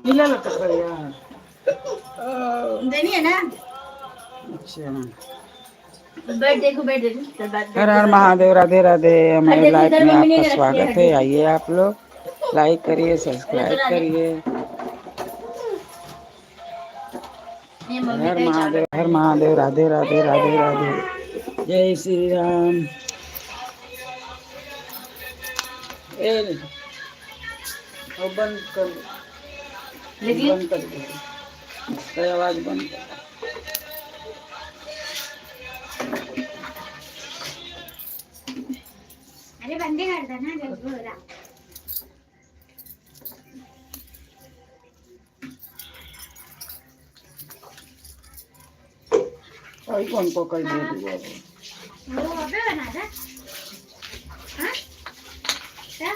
मिला लटक भैया देनी है ना। अच्छा बेड देखो, बेड देखो। हर हर महादेव, राधे राधे। हमारे देखो लाइफ इधर में मम्मी आपका ने रखी है स्वागत है। हड्डी। आइए आप लोग, लाइक करिए, अरे तो सब्सक्राइब राधे, करिए। ये मम्मी हर का ही चावल महादेव, हर खाने। महादेव, राधे राधे, राधे राधे, जय श्री राम। ए वो बंद कर दो, देखिए बंद कर दो, तो आवाज बंद कर दो। अरे बंदे कर दो ना जब हो रहा। और कौन पकड़ दे दिया वो अबे बना था। हाँ क्या?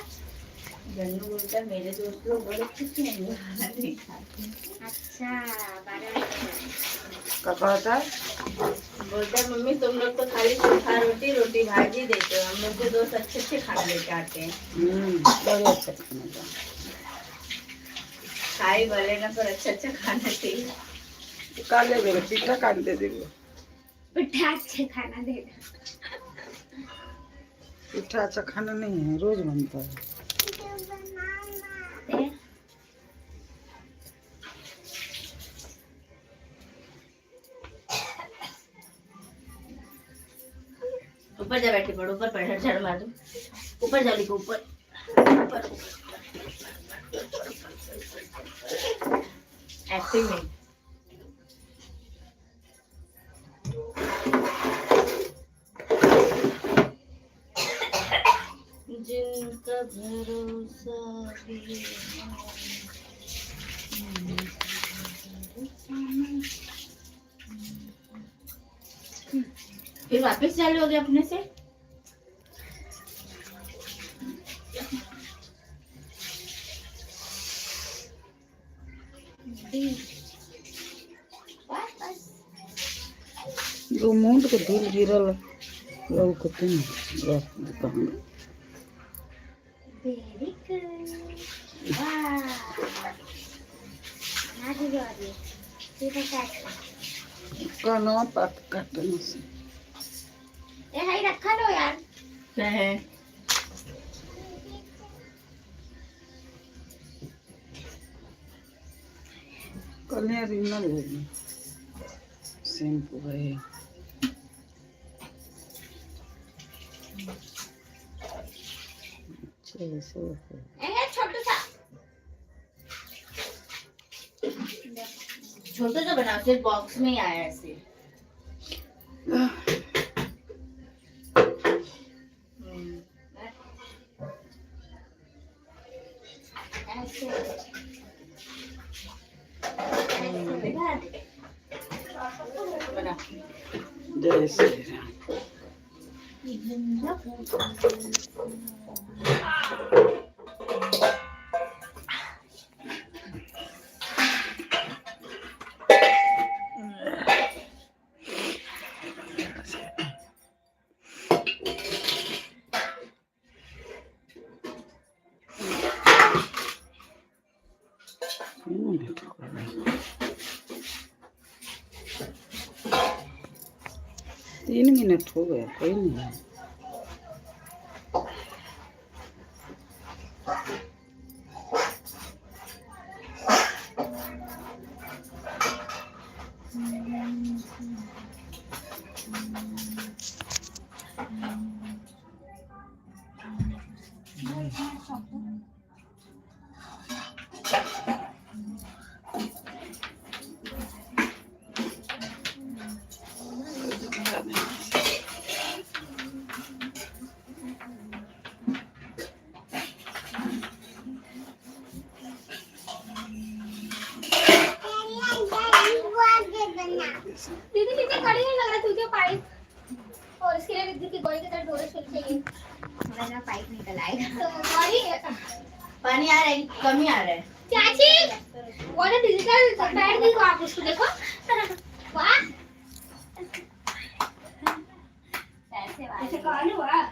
जन्नू बोलता मेरे दोस्त लोग बड़े खुश हैं, वो खाना नहीं खाते। अच्छा 12 का कहता है? बोलता है मम्मी तुम लोग तो खाली सूखा रोटी रोटी भाजी देते हो, हम लोग के दोस्त अच्छे अच्छे खाना लेके आते हैं। बड़े अच्छा खाना था। खाई भले ना पर अच्छा अच्छा खाना चाहिए। काट दे देगा, पीठा काट दे देगा। पिट्ठा अच्छे खाना देगा। पीठा अच्छा खाना नहीं है, रोज बनता है। ऊपर जा बैठे पड़ो, ऊपर पड़ झड़ मार दो। ऊपर जा लिखो, ऊपर ऊपर। एक्टिंग में जिनका भरोसा भी फिर वापस चालू हो गया अपने से। जो मुंड को धूल गिरल लोग कहते हैं दुकान। वेरी गुड, वाह ना दीजिए और ये ठीक है काट। कनवा पात काटने से ए हाई रखा लो यार। क्या है? कन्या रीना लेगी शैम्पू है। छोटू सा छोटू सा बनाओ, सिर्फ बॉक्स में ही आया ऐसे। जय श्री राम। तीन मिनट हो गया, कोई नहीं है। दीदी कितनी कड़ी है, लग रहा है तुझे पाइप और इसके लिए दीदी की गोली के तरह ढोरे सुन चाहिए। थोड़ा ना पाइप निकल आएगा तो गोली पानी आ रहा है, कम ही आ रहा है। चाची वो ना डिजिटल बैठ गई, आप उसको देखो। वाह ऐसे कौन हुआ?